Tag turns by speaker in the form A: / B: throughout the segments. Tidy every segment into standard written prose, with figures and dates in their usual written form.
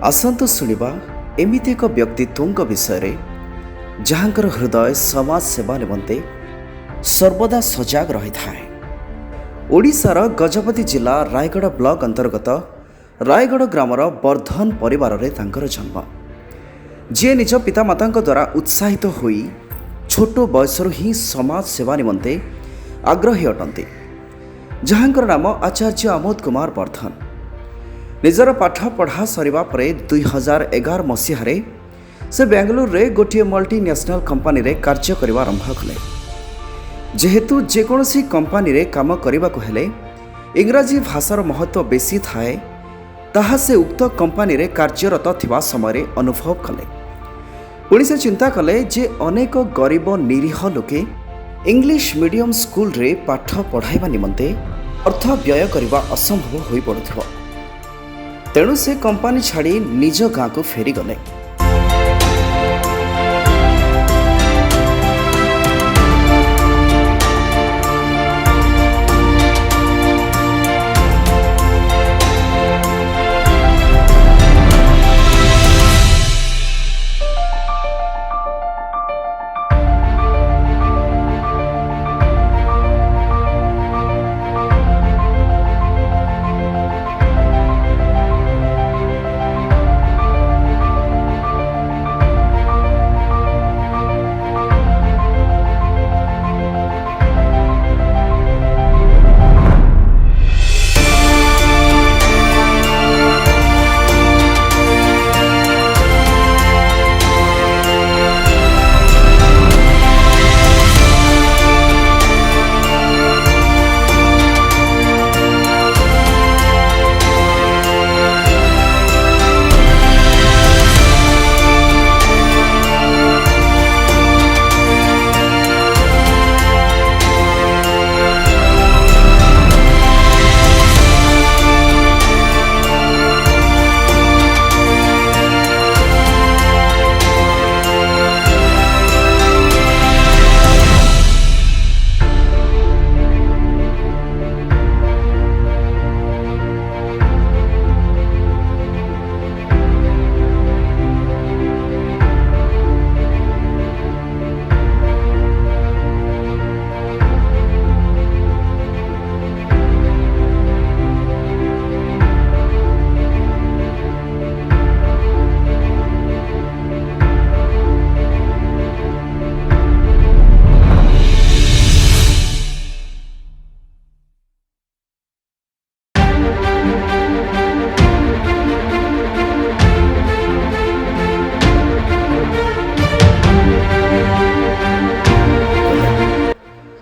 A: आसंतु शुणिबा एमिति एक व्यक्तित्व विषय जहाँकर हृदय समाज सेवा निमंते सर्वदा सजग रही थाए। ओडिशार गजपति जिला रायगढ़ ब्लॉक अंतर्गत रायगढ़ ग्रामर वर्धन परिवार रे तांकर जन्म। जे निज पितामाता द्वारा उत्साहित होई छोट बयसरू ही समाज सेवा निमंते आग्रही अटंती। जहाँकर नाम आचार्य आमोद कुमार वर्धन। निजर पाठ पढ़ा सरिबा परे 2011 मसीहारे से बेंगलुरु रे गोटे मल्टीनेशनल कंपनी रे कार्य करबा आरंभ कले। जेहेतु जेकोसी कंपनी रे काम करबाको हेले इंग्राजी भाषार महत्व बेसी थाए ताहा से उक्त कंपनी रे कार्यरत थिबा समय अनुभव कले। पुणी से चिंता कले जे अनेक गरीब निरीह लोके इंग्लिश मीडियम स्कूल रे पाठ पढ़ाइबा निमंते अर्थ व्यय करबा असंभव होई पड़ुथिबो। तेणु से कंपनी छाड़ी निज गाँ को फेरी गले।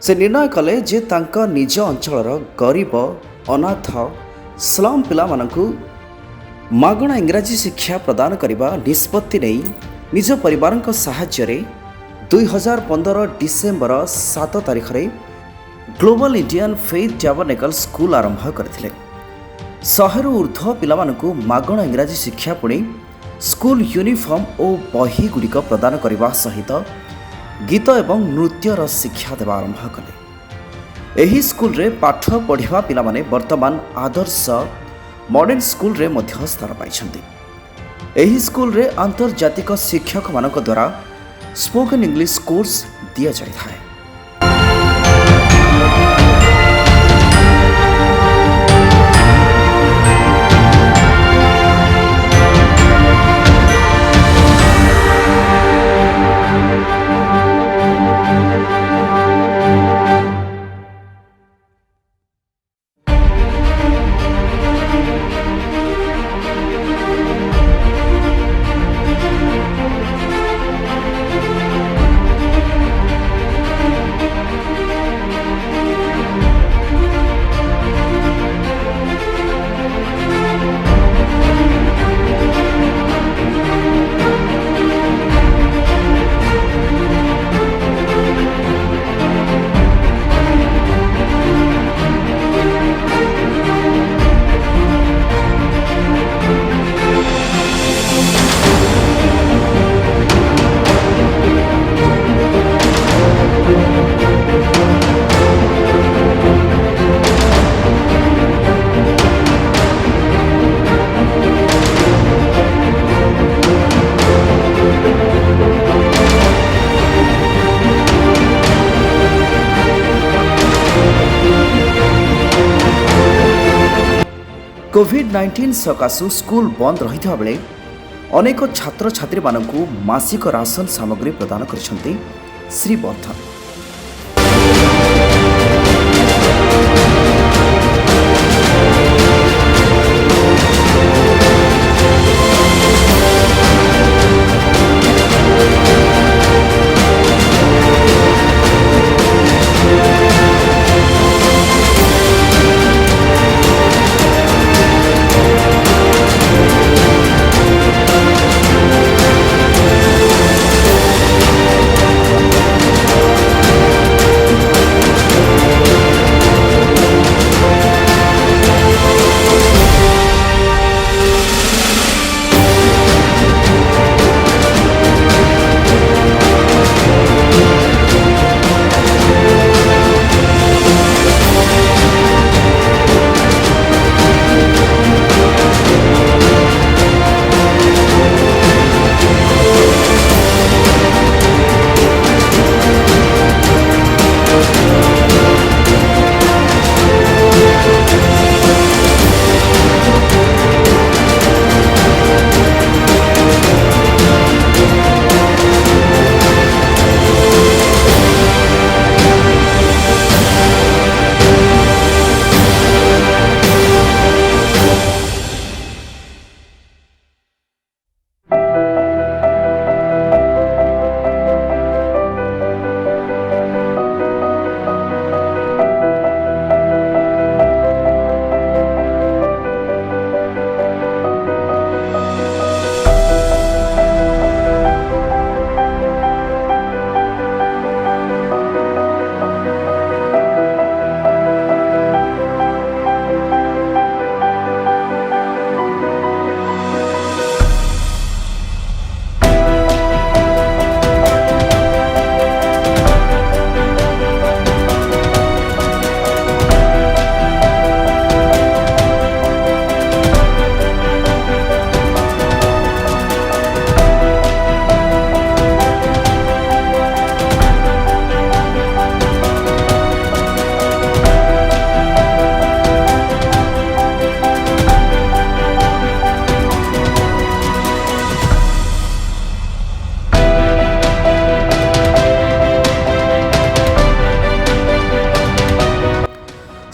A: से निर्णय कले जे तांका निज अंचलर गरीब अनाथ स्लम पिला मानकु मागणा इंग्राजी शिक्षा प्रदान करने निष्पत्ति नहीं निज परिवार साहाय्य रे 2015 डिसेम्बर 7 तारिख रे global Indian faith tabernacle school आरंभ करथिले। 100 ऊर्ध्व पिला मानकु मागणा इंग्राजी शिक्षा पुणी स्कूल यूनिफॉर्म और बही गुड़िक प्रदान करने सहित गीत एवं नृत्यर शिक्षा देवा आरंभ कले। एही स्कूल रे पाठ पढ़िबा पिला माने वर्तमान आदर्श मॉडर्न स्कूल रे मध्य स्थान पाइछन्ति। एही स्कूल रे अंतर्जातिक शिक्षक मानक द्वारा स्पोकन इंग्लिश कोर्स दिया जाय थाए। कोविड-19 सकाशु स्कूल बंद रही बेले अनेक छात्र छात्री मानकु मासिक राशन सामग्री प्रदान करिसेंती Shri Vardhan.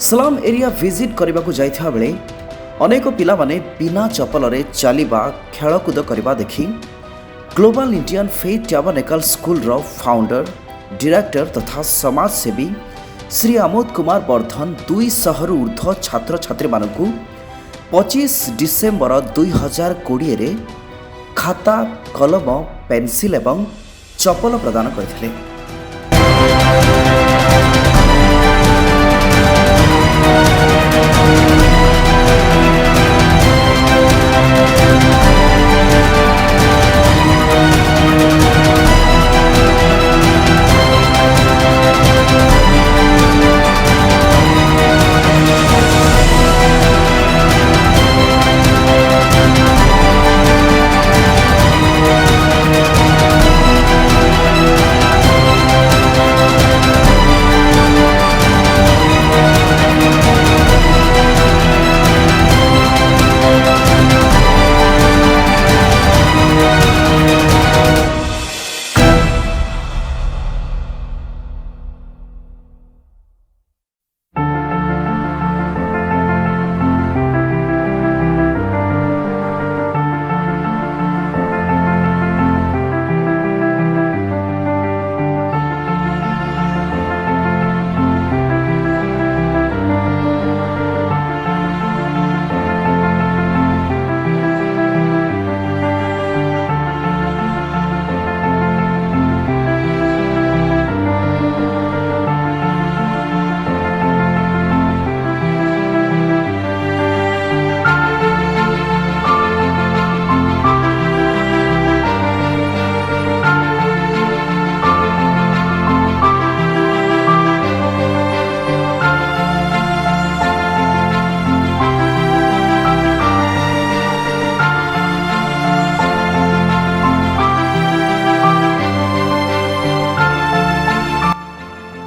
A: Slum area visit करने को जाइथिबा बेले अनेक पिला माने बिना चपल रे चलिबा खेलकूद करबा देखि global Indian faith tabernacle school रो फाउंडर डायरेक्टर तथा समाज सेवी श्री आमोद कुमार वर्धन 200 रु ऊर्ध्व छात्र छात्री मानकु 25 डिसेम्बर 2020 रे खाता कलम पेंसिल एवं चपल प्रदान करथिले।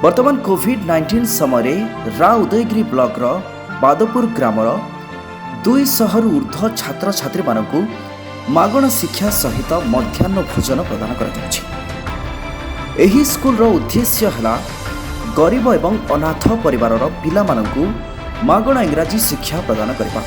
A: बर्तमान कोविड-19 समय रा उदयगिरी ब्लॉक रो बादपुर ग्रामर 200 ऊर्ध्व छात्र छात्री मानकु मागण शिक्षा सहित मध्याह्न भोजन प्रदान कराଯାଉଛି। ଏହି ସ୍କୁଲର ଉଦ୍ଦେଶ୍ୟ ହେଲା ଗରିବ ଏବଂ ଅନାଥ ପରିବାରର ପିଲାମାନଙ୍କୁ ମାଗଣା ଇଂରାଜୀ ଶିକ୍ଷା ପ୍ରଦାନ କରିବା।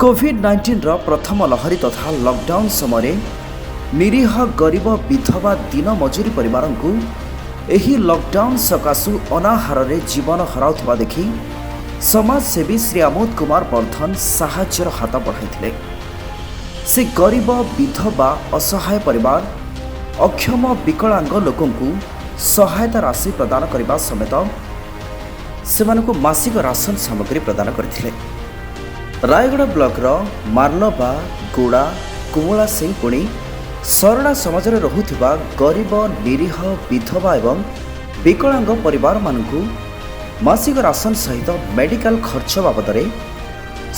A: कोविड-19 प्रथम लहरी तथा लॉकडाउन समय निरीह गरीब विधवा दिन मजूरी परिवार को एही लॉकडाउन सकाशु अनाहार रे जीवन हराउथबा देखि समाजसेवी श्री आमोद कुमार वर्धन साहाय्यर हाथ बढ़ाई। से गरीब विधवा असहाय परिवार अक्षम विकलांग लोकों सहायता राशि प्रदान करने समेत से मासिक राशन सामग्री प्रदान करथिले। रायगढ़ ब्लॉक मार्लबा गोड़ा कुमला सिंह पुणी सरड़ा समाज में रहुथिबा गरीब निरीह विधवा एवं विकलांग परिवार मानकु मासिक राशन सहित मेडिकल खर्च बाबद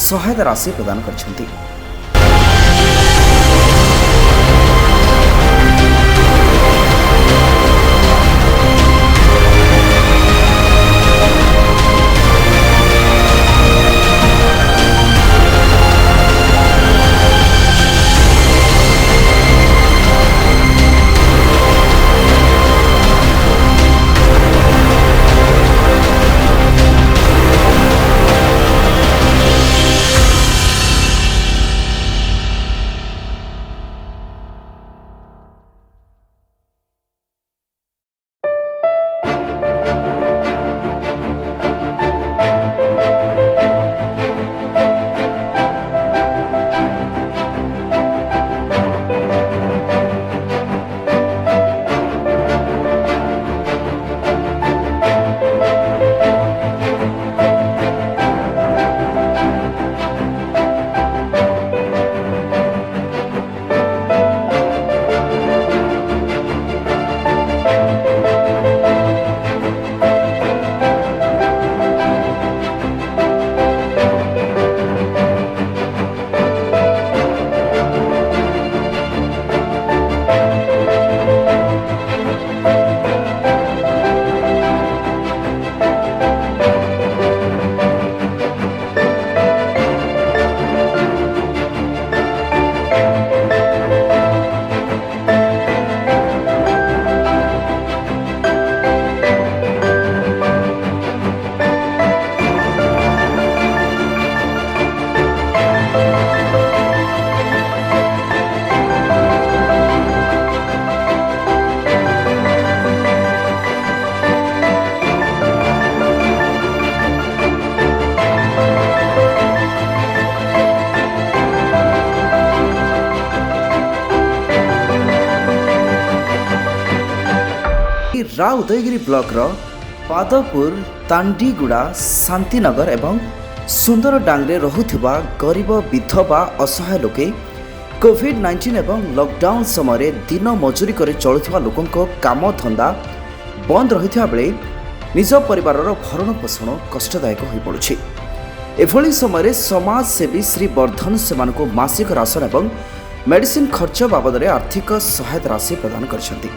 A: सहायता राशि प्रदान करछंती। राउदयगिरी ब्लॉक ପାଦପୁର, ତାଣ୍ଡିଗୁଡ଼ା, ଶାନ୍ତିନଗର ଏବଂ ସୁନ୍ଦରଡାଙ୍ଗରେ ରହୁଥିବା ଗରିବ ବିଧବା ଅସହାୟ ଲୋକେ କୋଭିଡ୍-19 ଏବଂ ଲକଡାଉନ୍ ସମୟରେ ଦିନ ମଜୁରୀ କରି ଚଳୁଥିବା ଲୋକଙ୍କ କାମଧନ୍ଦା ବନ୍ଦ ରହିଥିବା ବେଳେ ନିଜ ପରିବାରର ଭରଣ ପୋଷଣ କଷ୍ଟଦାୟକ ହୋଇପଡ଼ୁଛି। ଏଭଳି ସମୟରେ ସମାଜସେବୀ ଶ୍ରୀ ବର୍ଦ୍ଧନ ସେମାନଙ୍କୁ ମାସିକ ରାସନ ଏବଂ ମେଡିସିନ ଖର୍ଚ୍ଚ ବାବଦରେ ଆର୍ଥିକ ସହାୟତା ରାଶି ପ୍ରଦାନ କରିଛନ୍ତି।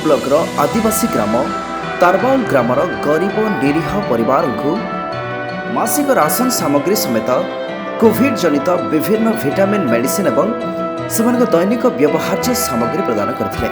A: ବ୍ଲକର ଆଦିବାସୀ ଗ୍ରାମ ତାରବାଲ ଗ୍ରାମର ଗରିବ ନିରୀହ ପରିବାରଙ୍କୁ ମାସିକ ରାସନ ସାମଗ୍ରୀ ସମେତ କୋଭିଡ୍ ଜନିତ ବିଭିନ୍ନ ଭିଟାମିନ୍ ମେଡିସିନ ଏବଂ ସେମାନଙ୍କ ଦୈନିକ ବ୍ୟବହାର୍ଯ୍ୟ ସାମଗ୍ରୀ ପ୍ରଦାନ କରିଥିଲେ।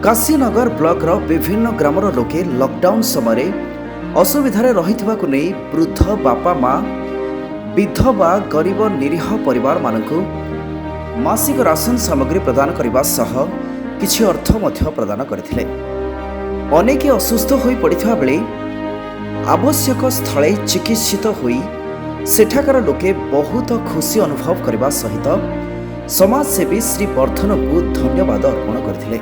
A: काशीनगर ब्लॉकर विभिन्न ग्रामर लोके लॉकडाउन समय असुविधार रही वृद्ध बापा माँ विधवा गरीब निरीह परिवार मानक मासिक राशन सामग्री प्रदान करने सह किछि अर्थ मध्य प्रदान करथिले। अनेक असुस्थ होई पड़िथिबा बेले आवश्यक स्थले चिकित्सित होई सेठाकार लोके बहुत खुशी अनुभव करने सहित समाजसेवी श्री वर्धन को धन्यवाद अर्पण करथिले।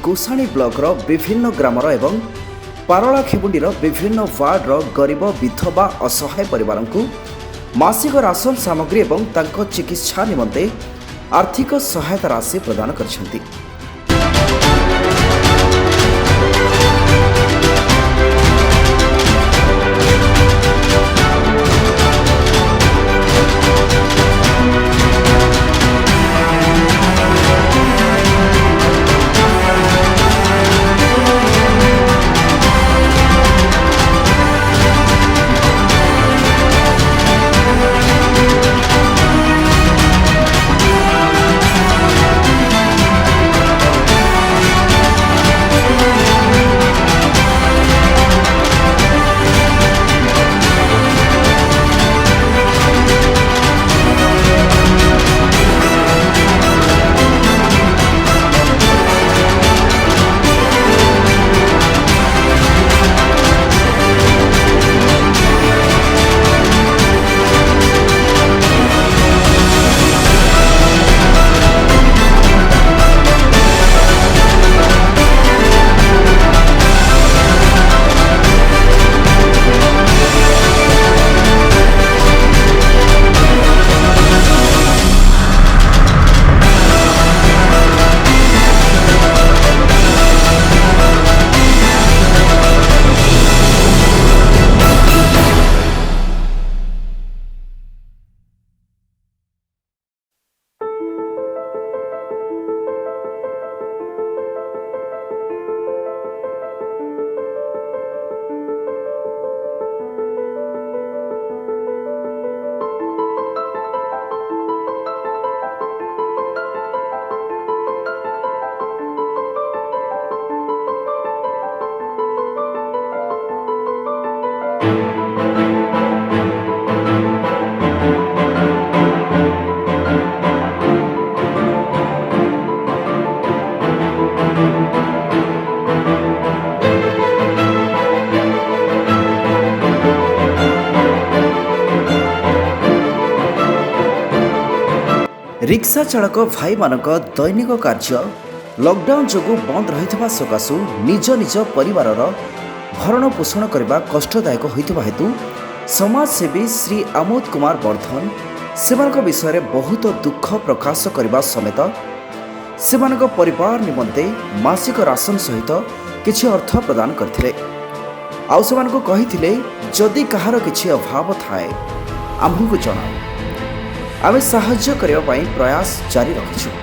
A: गोसाणी ब्लॉकर विभिन्न ग्रामर एवं पारला खेमुंडीर विभिन्न वार्डर गरीब विधवा असहाय परिवार को मासिक राशन सामग्री एवं तांको चिकित्सा निमंते आर्थिक सहायता राशि प्रदान करछन्ति। रिक्शा चालक भाई मानक दैनिक कार्य लॉकडाउन जोगु बंद रही सकाशु निज निज परिवार भरण पोषण करने कष्टदायक होता हेतु समाजसेवी श्री आमोद कुमार वर्धन से विषय बहुत दुख प्रकाश करने समेत से परिवार निमंते मासिक राशन सहित किछि अर्थ प्रदान करथिले। आउ सेमानकु कहिथिले जदि कहार किछि अभाव थाए आम्भकु जणाओ, आमे साहाय्य करबा पई प्रयास जारी रखिछु।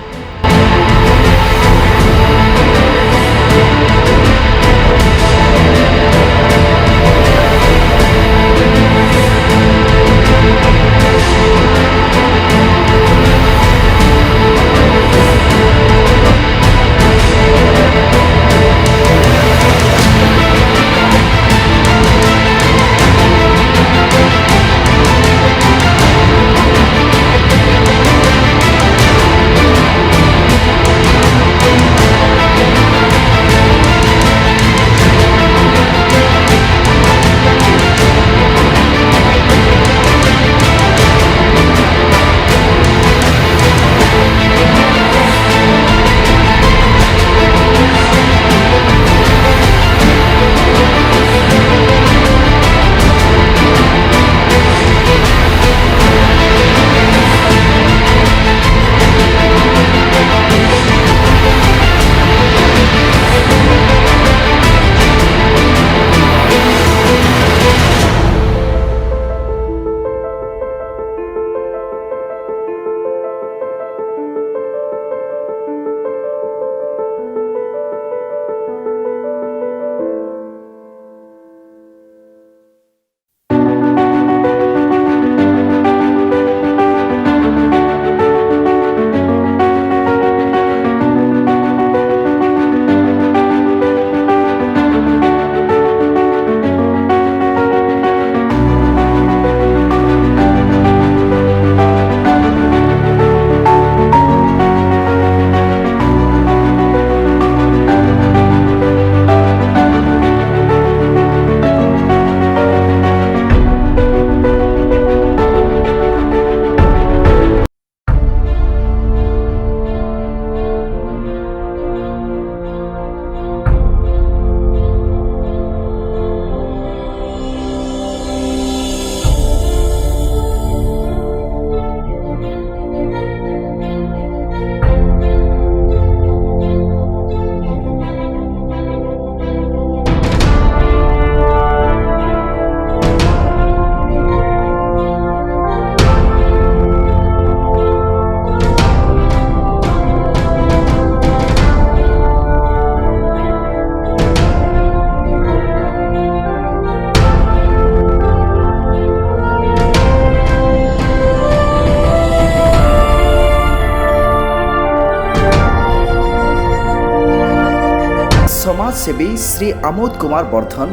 A: समाजसेवी श्री आमोद कुमार वर्धन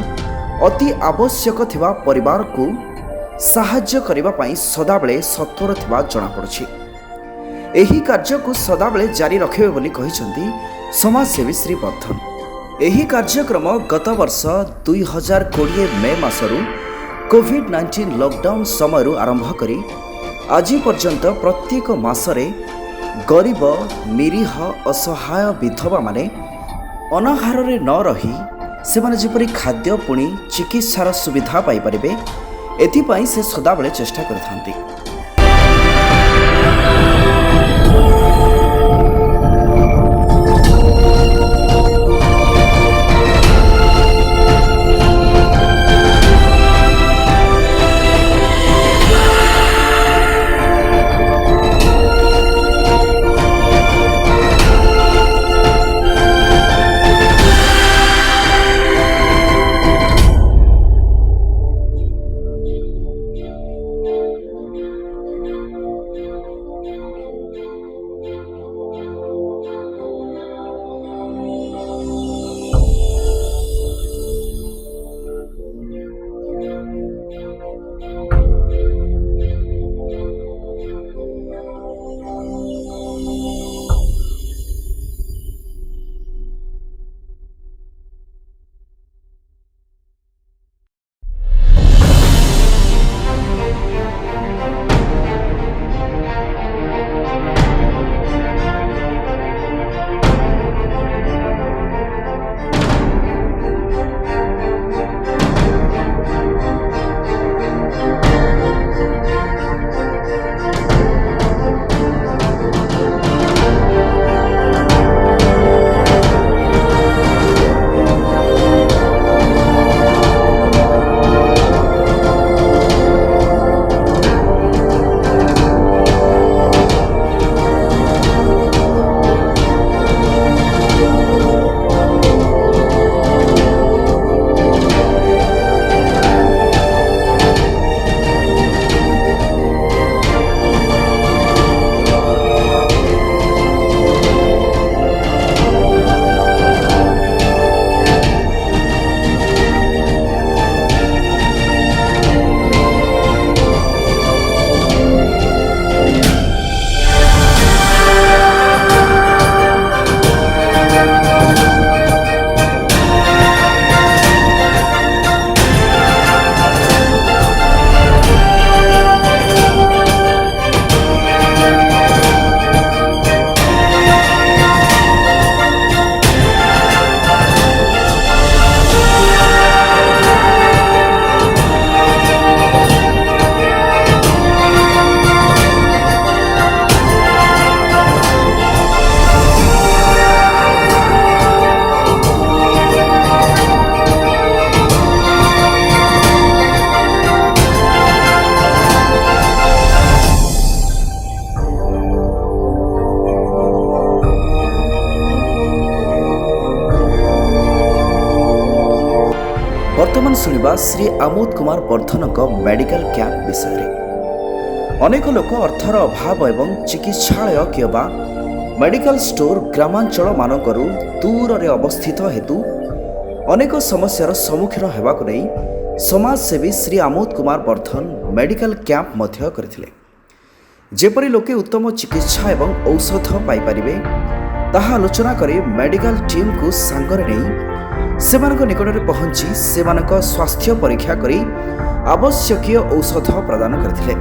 A: अति आवश्यक थिबा परिवार को साहाय्य करबा पई सदाबेले सत्वर थिबा जणा पड़छि। एही कार्य को सदाबेले जारी रखिबे बोली कहिसंती समाजसेवी श्री वर्धन। एही कार्यक्रम गत वर्ष 2020 मे मासरु कोविड-19 लॉकडाउन समयरु आरंभ करी आज पर्यंत प्रत्येक मासरे गरीब निरीह असहाय विधवा माने अनाहार न रही सेमाने जेपरि खाद्य पुणी चिकित्सार सुविधा पाई परिबे एथिपाई से सदाबेले चेष्टा करथांती। ବର୍ତ୍ତମାନ ଶୁଣିବା ଶ୍ରୀ ଆମୋଦ କୁମାର ବର୍ଦ୍ଧନଙ୍କ ମେଡିକାଲ କ୍ୟାମ୍ପ ବିଷୟରେ। ଅନେକ ଲୋକ ଅର୍ଥର ଅଭାବ ଏବଂ ଚିକିତ୍ସାଳୟ କିମ୍ବା ମେଡିକାଲ ଷ୍ଟୋର ଗ୍ରାମାଞ୍ଚଳମାନଙ୍କରୁ ଦୂରରେ ଅବସ୍ଥିତ ହେତୁ ଅନେକ ସମସ୍ୟାର ସମ୍ମୁଖୀନ ହେବାକୁ ନେଇ ସମାଜସେବୀ ଶ୍ରୀ ଆମୋଦ କୁମାର ବର୍ଦ୍ଧନ ମେଡିକାଲ କ୍ୟାମ୍ପ ମଧ୍ୟ କରିଥିଲେ। ଯେପରି ଲୋକେ ଉତ୍ତମ ଚିକିତ୍ସା ଏବଂ ଔଷଧ ପାଇପାରିବେ ତାହା ଆଲୋଚନା କରି ମେଡିକାଲ ଟିମ୍କୁ ସାଙ୍ଗରେ ନେଇ ସେମାନଙ୍କ ନିକଟରେ ପହଞ୍ଚି ସେମାନଙ୍କ ସ୍ୱାସ୍ଥ୍ୟ ପରୀକ୍ଷା କରି ଆବଶ୍ୟକୀୟ ଔଷଧ ପ୍ରଦାନ କରିଥିଲେ।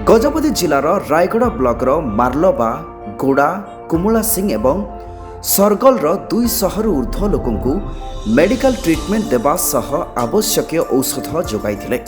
A: ଗଜପତି ଜିଲ୍ଲାର ରାୟଗଡ଼ା ବ୍ଲକର ମାର୍ଲବା, ଗୋଡ଼ା, କୁମୁଳା ସିଂ ଏବଂ ସରଗଲର 200ରୁ ଉର୍ଦ୍ଧ୍ୱ ଲୋକଙ୍କୁ ମେଡିକାଲ ଟ୍ରିଟମେଣ୍ଟ ଦେବା ସହ ଆବଶ୍ୟକୀୟ ଔଷଧ ଯୋଗାଇଥିଲେ।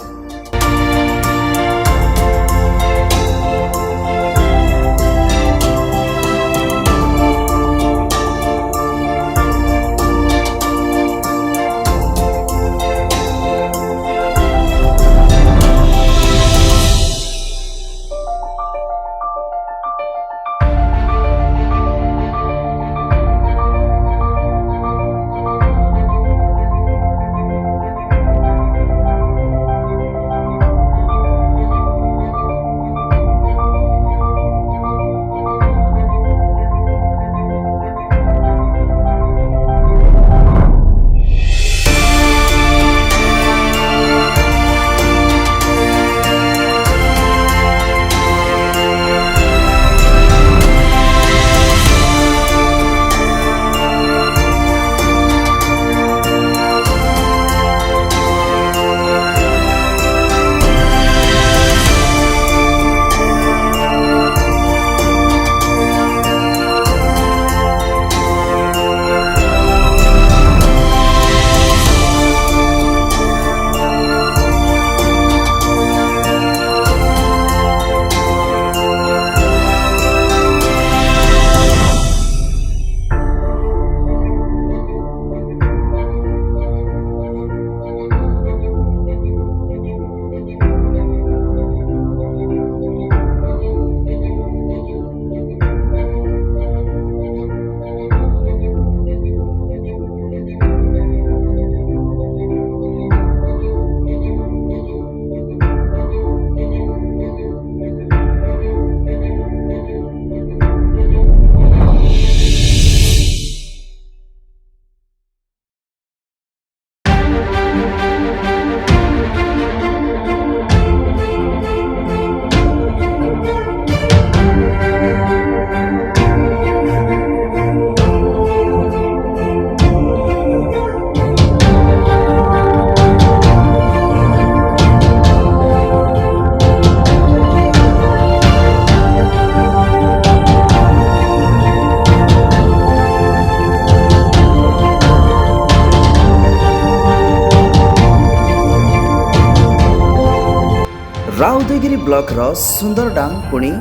A: ବ୍ଲକର ସୁନ୍ଦରଡାଙ୍ଗ ପୁଣି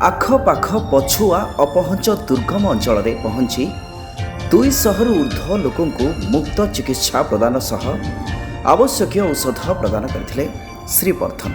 A: ଆଖପାଖ ପଛୁଆ ଅପହଞ୍ଚ ଦୁର୍ଗମ ଅଞ୍ଚଳରେ ପହଞ୍ଚି 200ରୁ ଉର୍ଦ୍ଧ୍ୱ ଲୋକଙ୍କୁ ମୁକ୍ତ ଚିକିତ୍ସା ପ୍ରଦାନ ସହ ଆବଶ୍ୟକୀୟ ଔଷଧ ପ୍ରଦାନ କରିଥିଲେ ଶ୍ରୀ ବର୍ଦ୍ଧନ।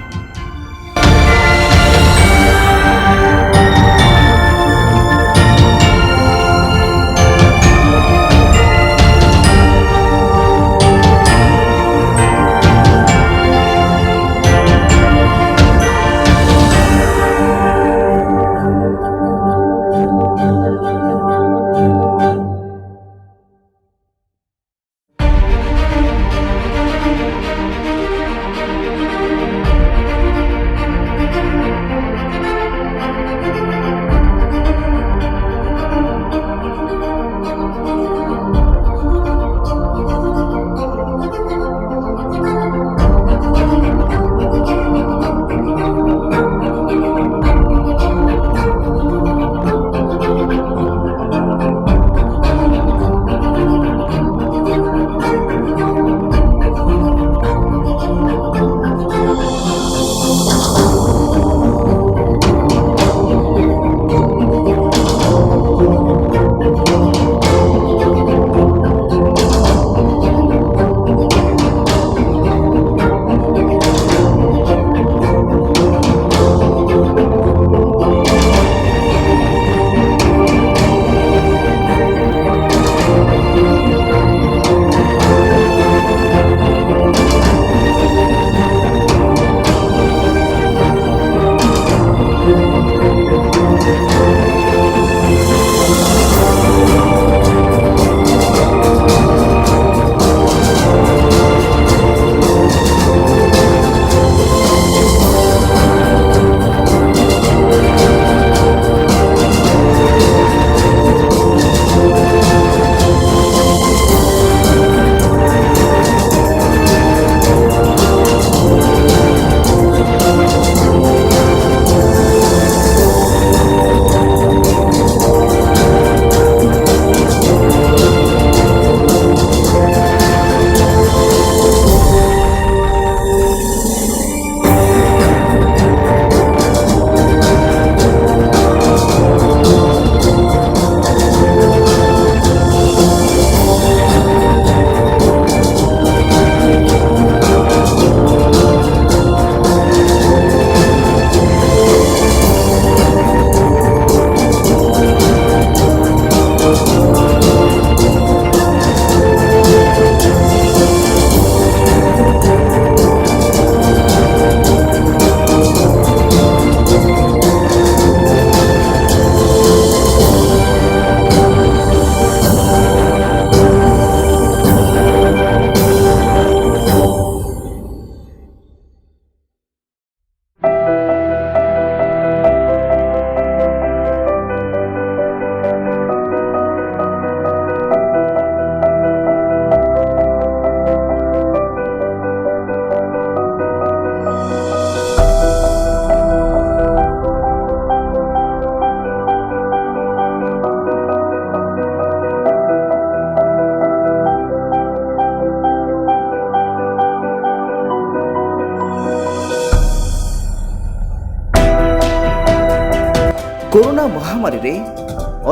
A: कोरोना महामारी रे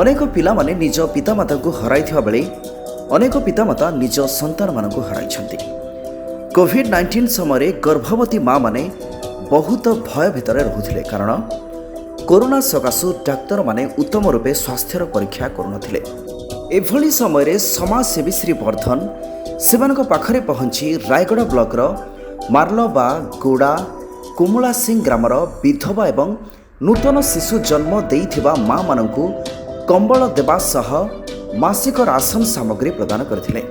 A: अनेक पिलामाने निज पितामाता हराइथिबा बेले अनेक पितामाता निज संतान मानकु हराइछन्ति। कोविड-19 समय गर्भवती माँ माने बहुत भय भितर रहुथिले, कारण कोरोना सकाशु डाक्तर माने उत्तम रूपे स्वास्थ्यर परीक्षा करुनथिले। एभली समय समाजसेवी श्री वर्धन सेमानक पाखरे पहुंची रायगढ़ ब्लॉकर मार्लबा गोड़ा कुमुला सिंह ग्रामर विधवा एवं नूतन शिशु जन्म देइथिबा माँ मानकु कंबल देवा सह मासिक राशन सामग्री प्रदान करथिले।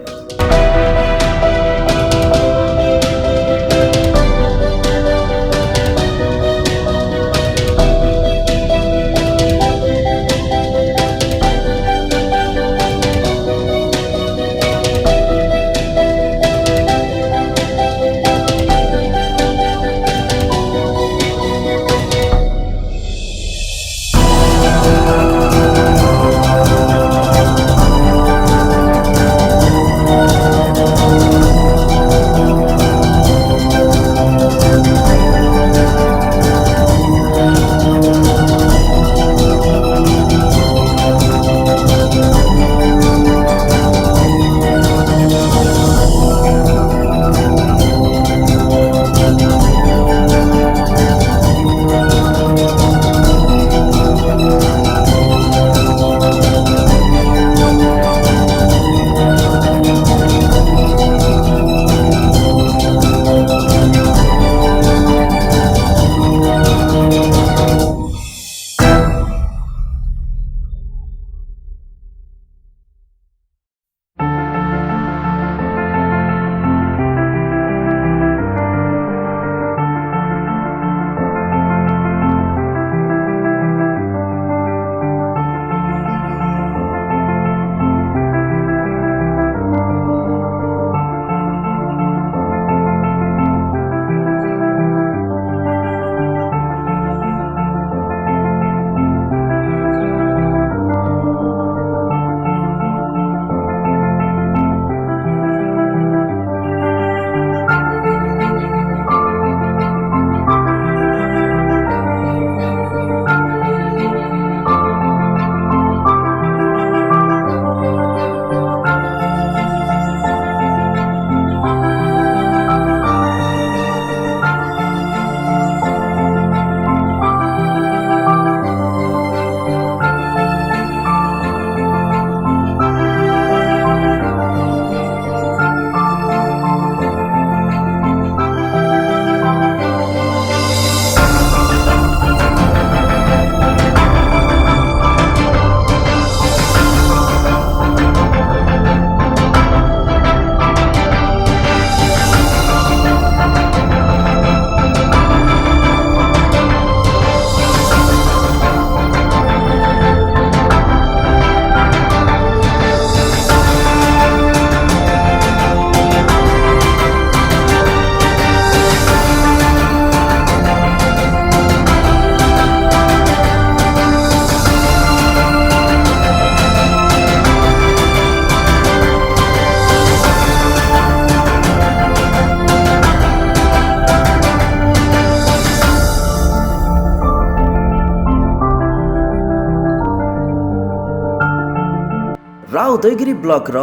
A: उदयगिरी ब्लॉकर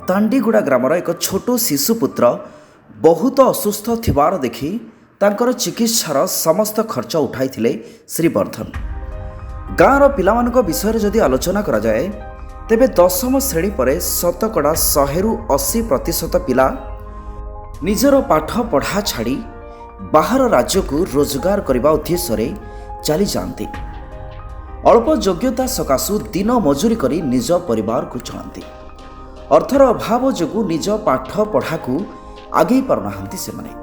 A: तांडीगुड़ा ग्रामर एक छोट शिशुपुत्र बहुत असुस्थ थिबार देखि तांकर चिकित्सार समस्त खर्च उठाई श्री वर्धन। गाँवर पिलामानक विषय जदि आलोचना करा जाए तेबे 10म श्रेणी पर शतकड़ा 100-80% पिला निजर पाठ पढ़ा छाड़ी बाहर राज्य को रोजगार करने उद्देश्य चली जाती। अल्प योग्यता सकाशु दिन मजूरी करी निज परिवार को चलाती। अर्थर अभाव जोगु निज पाठ पढ़ा को आगे पारनाहांती सेमाने।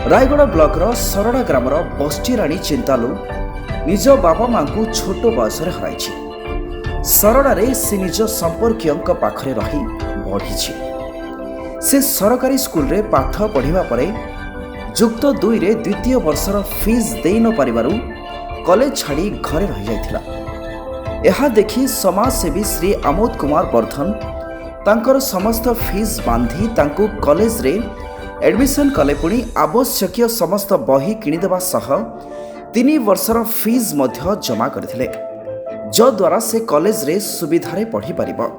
A: रायगढ़ ब्लॉकर सरड़ा ग्रामर बस्टी राणी चिंतालू निज बापा मां को छोट बयस हराई। सरड़े से निज संपर्कीय पाखरे रही बढ़ी। से सरकारी स्कूल रे पाठ पढ़िबा परे युक्त 2 रे द्वितीय वर्षर फीस दे न पारिबारु कॉलेज छाड़ी घरे रही जाइथिला। यह देखि समाजसेवी श्री आमोद कुमार वर्धन तांकर समस्त फीस बांधी तांको कॉलेज रे एडमिशन कले पुणी आवश्यक समस्त बही किणीदेवा सह 3 वर्षर फीस मध्य जमा करथिले। ଯଦ୍ୱାରା ସେ କଲେଜରେ ସୁବିଧାରେ ପଢ଼ିପାରିବ।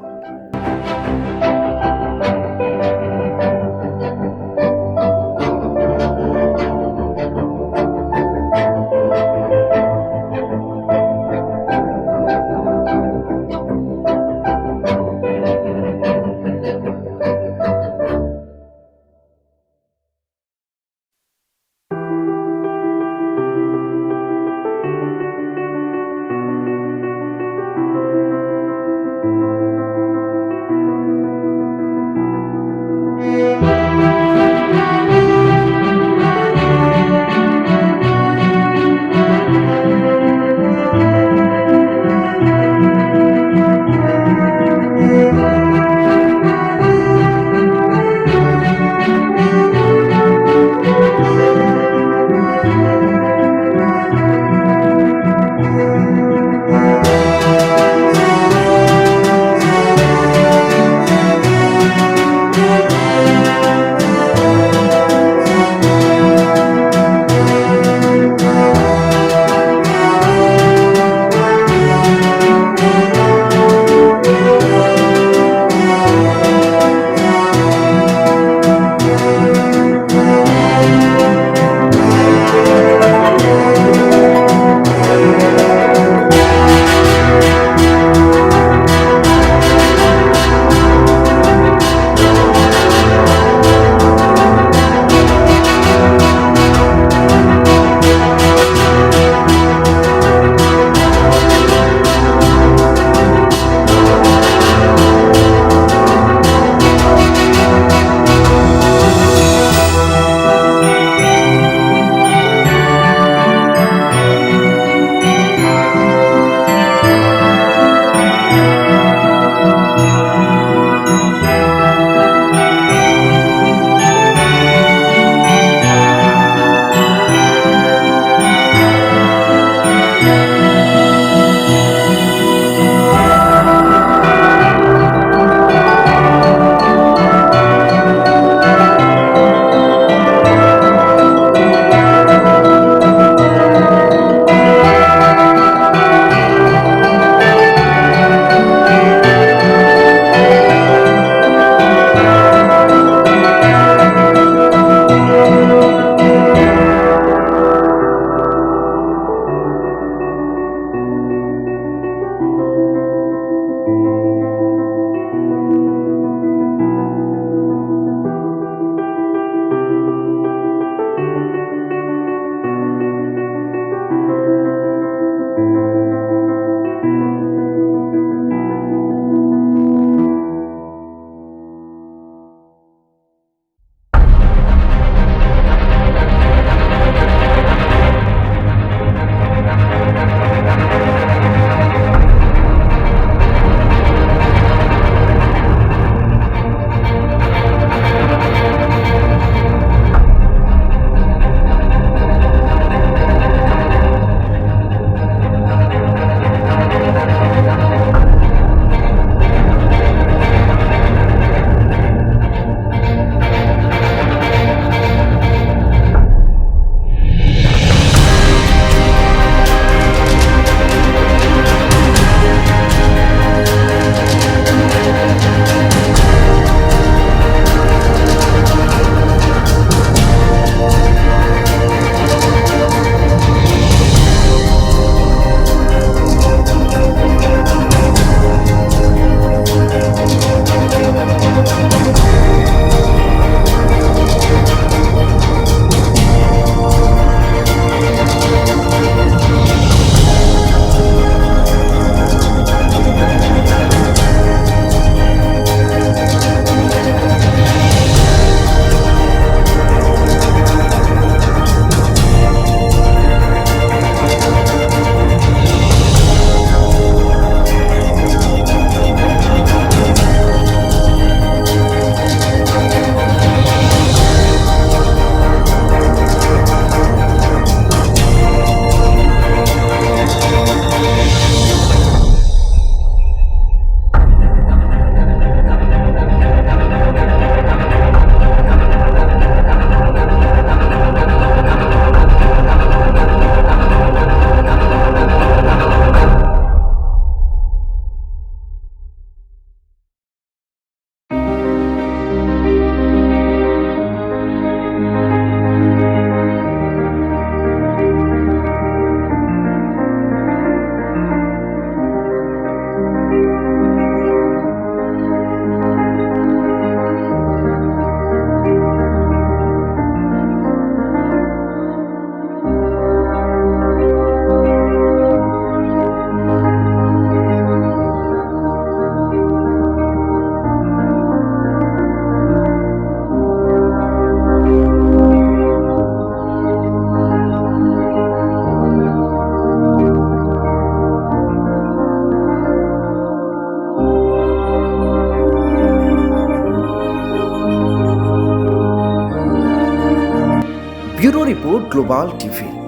A: Global TV.